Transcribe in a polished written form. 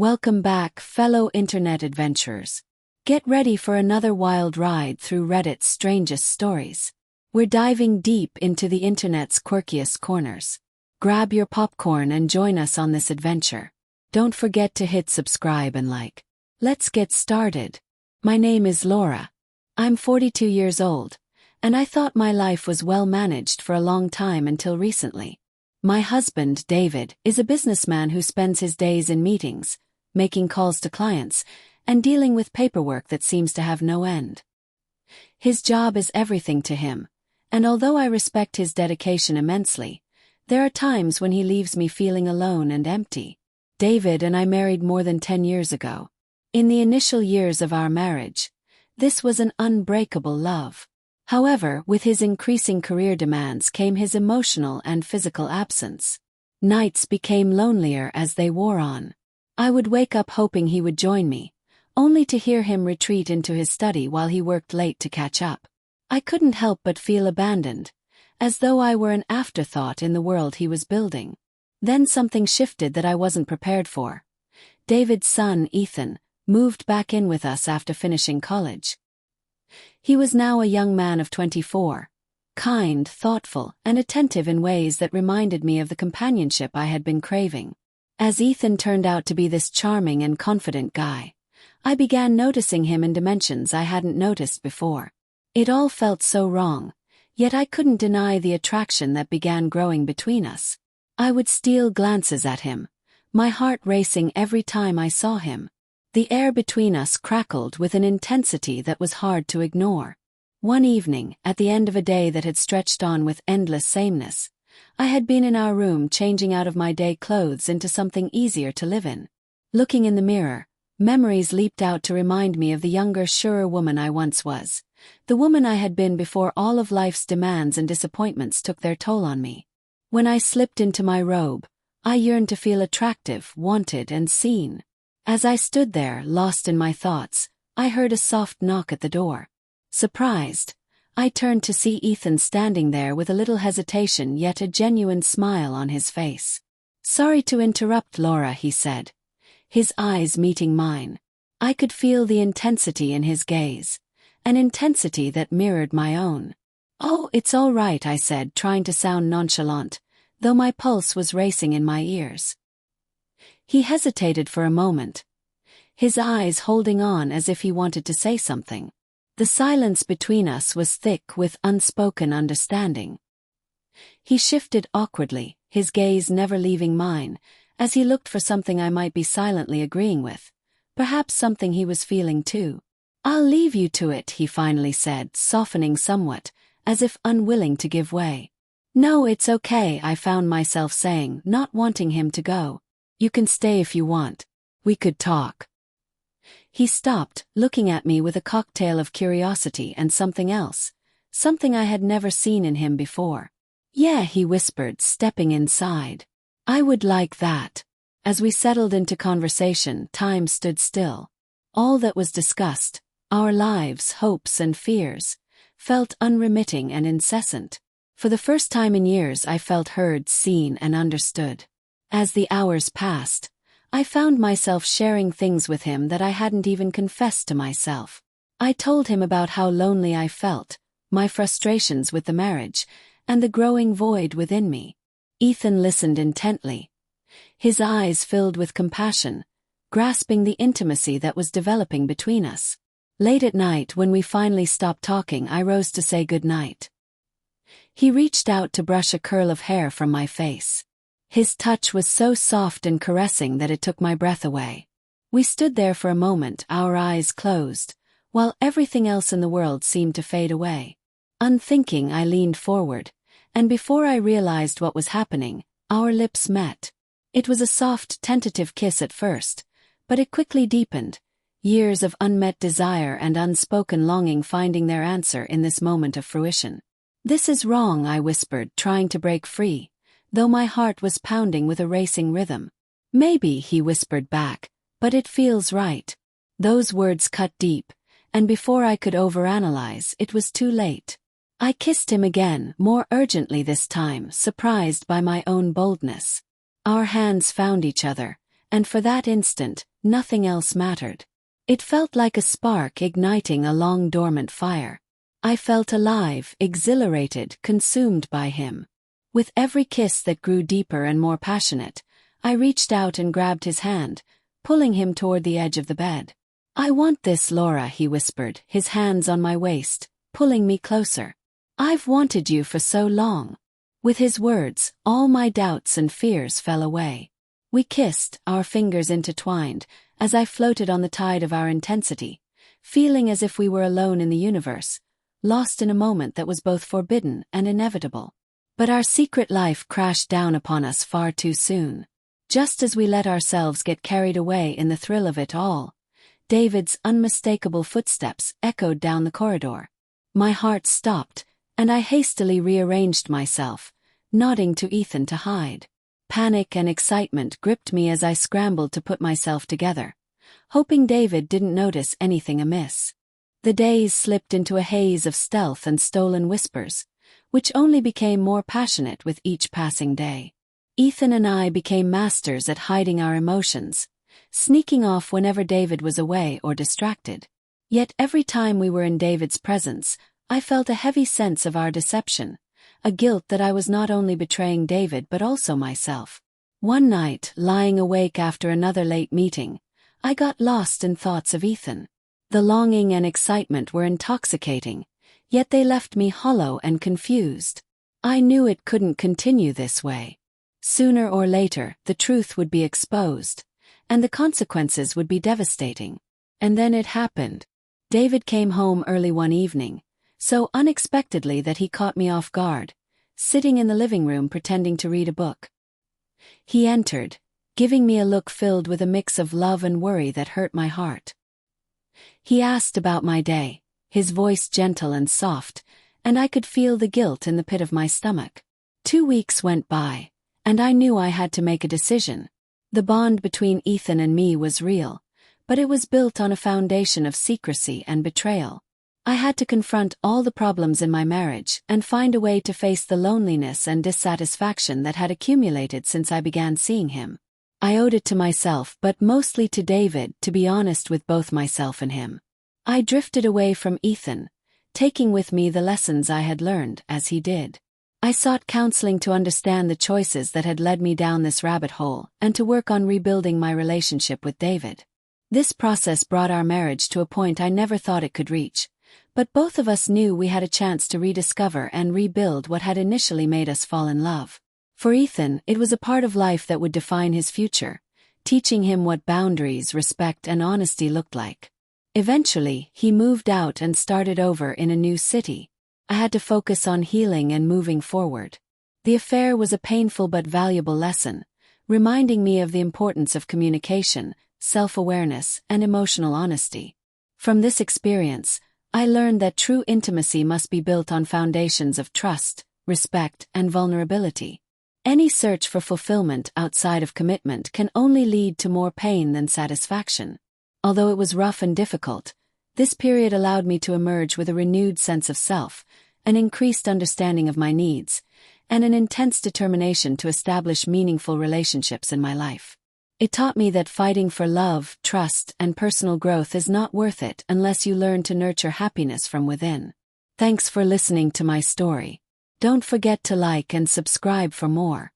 Welcome back, fellow internet adventurers. Get ready for another wild ride through Reddit's strangest stories. We're diving deep into the internet's quirkiest corners. Grab your popcorn and join us on this adventure. Don't forget to hit subscribe and like. Let's get started. My name is Laura. I'm 42 years old, and I thought my life was well managed for a long time until recently. My husband, David, is a businessman who spends his days in meetings, making calls to clients, and dealing with paperwork that seems to have no end. His job is everything to him, and although I respect his dedication immensely, there are times when he leaves me feeling alone and empty. David and I married more than 10 years ago. In the initial years of our marriage, this was an unbreakable love. However, with his increasing career demands came his emotional and physical absence. Nights became lonelier as they wore on. I would wake up hoping he would join me, only to hear him retreat into his study while he worked late to catch up. I couldn't help but feel abandoned, as though I were an afterthought in the world he was building. Then something shifted that I wasn't prepared for. David's son, Ethan, moved back in with us after finishing college. He was now a young man of 24, kind, thoughtful, and attentive in ways that reminded me of the companionship I had been craving. As Ethan turned out to be this charming and confident guy, I began noticing him in dimensions I hadn't noticed before. It all felt so wrong, yet I couldn't deny the attraction that began growing between us. I would steal glances at him, my heart racing every time I saw him. The air between us crackled with an intensity that was hard to ignore. One evening, at the end of a day that had stretched on with endless sameness, I had been in our room changing out of my day clothes into something easier to live in. Looking in the mirror, memories leaped out to remind me of the younger, surer woman I once was, the woman I had been before all of life's demands and disappointments took their toll on me. When I slipped into my robe, I yearned to feel attractive, wanted, and seen. As I stood there, lost in my thoughts, I heard a soft knock at the door. Surprised, I turned to see Ethan standing there with a little hesitation yet a genuine smile on his face. "Sorry to interrupt, Laura," he said, his eyes meeting mine. I could feel the intensity in his gaze, an intensity that mirrored my own. "Oh, it's all right," I said, trying to sound nonchalant, though my pulse was racing in my ears. He hesitated for a moment, his eyes holding on as if he wanted to say something. The silence between us was thick with unspoken understanding. He shifted awkwardly, his gaze never leaving mine, as he looked for something I might be silently agreeing with, perhaps something he was feeling too. "I'll leave you to it," he finally said, softening somewhat, as if unwilling to give way. "No, it's okay," I found myself saying, not wanting him to go. "You can stay if you want. We could talk." He stopped, looking at me with a cocktail of curiosity and something else, something I had never seen in him before. "Yeah," he whispered, stepping inside. "I would like that." As we settled into conversation, time stood still. All that was discussed, our lives, hopes, and fears, felt unremitting and incessant. For the first time in years I felt heard, seen, and understood. As the hours passed, I found myself sharing things with him that I hadn't even confessed to myself. I told him about how lonely I felt, my frustrations with the marriage, and the growing void within me. Ethan listened intently, his eyes filled with compassion, grasping the intimacy that was developing between us. Late at night, when we finally stopped talking, I rose to say goodnight. He reached out to brush a curl of hair from my face. His touch was so soft and caressing that it took my breath away. We stood there for a moment, our eyes closed, while everything else in the world seemed to fade away. Unthinking, I leaned forward, and before I realized what was happening, our lips met. It was a soft, tentative kiss at first, but it quickly deepened, years of unmet desire and unspoken longing finding their answer in this moment of fruition. "This is wrong," I whispered, trying to break free, though my heart was pounding with a racing rhythm. "Maybe," he whispered back, "but it feels right." Those words cut deep, and before I could overanalyze, it was too late. I kissed him again, more urgently this time, surprised by my own boldness. Our hands found each other, and for that instant, nothing else mattered. It felt like a spark igniting a long-dormant fire. I felt alive, exhilarated, consumed by him. With every kiss that grew deeper and more passionate, I reached out and grabbed his hand, pulling him toward the edge of the bed. "I want this, Laura," he whispered, his hands on my waist, pulling me closer. "I've wanted you for so long." With his words, all my doubts and fears fell away. We kissed, our fingers intertwined, as I floated on the tide of our intensity, feeling as if we were alone in the universe, lost in a moment that was both forbidden and inevitable. But our secret life crashed down upon us far too soon. Just as we let ourselves get carried away in the thrill of it all, David's unmistakable footsteps echoed down the corridor. My heart stopped, and I hastily rearranged myself, nodding to Ethan to hide. Panic and excitement gripped me as I scrambled to put myself together, hoping David didn't notice anything amiss. The days slipped into a haze of stealth and stolen whispers, which only became more passionate with each passing day. Ethan and I became masters at hiding our emotions, sneaking off whenever David was away or distracted. Yet every time we were in David's presence, I felt a heavy sense of our deception, a guilt that I was not only betraying David but also myself. One night, lying awake after another late meeting, I got lost in thoughts of Ethan. The longing and excitement were intoxicating, yet they left me hollow and confused. I knew it couldn't continue this way. Sooner or later, the truth would be exposed, and the consequences would be devastating. And then it happened. David came home early one evening, so unexpectedly that he caught me off guard, sitting in the living room pretending to read a book. He entered, giving me a look filled with a mix of love and worry that hurt my heart. He asked about my day, his voice gentle and soft, and I could feel the guilt in the pit of my stomach. 2 weeks went by, and I knew I had to make a decision. The bond between Ethan and me was real, but it was built on a foundation of secrecy and betrayal. I had to confront all the problems in my marriage and find a way to face the loneliness and dissatisfaction that had accumulated since I began seeing him. I owed it to myself, but mostly to David, to be honest with both myself and him. I drifted away from Ethan, taking with me the lessons I had learned as he did. I sought counseling to understand the choices that had led me down this rabbit hole and to work on rebuilding my relationship with David. This process brought our marriage to a point I never thought it could reach, but both of us knew we had a chance to rediscover and rebuild what had initially made us fall in love. For Ethan, it was a part of life that would define his future, teaching him what boundaries, respect, and honesty looked like. Eventually, he moved out and started over in a new city. I had to focus on healing and moving forward. The affair was a painful but valuable lesson, reminding me of the importance of communication, self-awareness, and emotional honesty. From this experience, I learned that true intimacy must be built on foundations of trust, respect, and vulnerability. Any search for fulfillment outside of commitment can only lead to more pain than satisfaction. Although it was rough and difficult, this period allowed me to emerge with a renewed sense of self, an increased understanding of my needs, and an intense determination to establish meaningful relationships in my life. It taught me that fighting for love, trust, and personal growth is not worth it unless you learn to nurture happiness from within. Thanks for listening to my story. Don't forget to like and subscribe for more.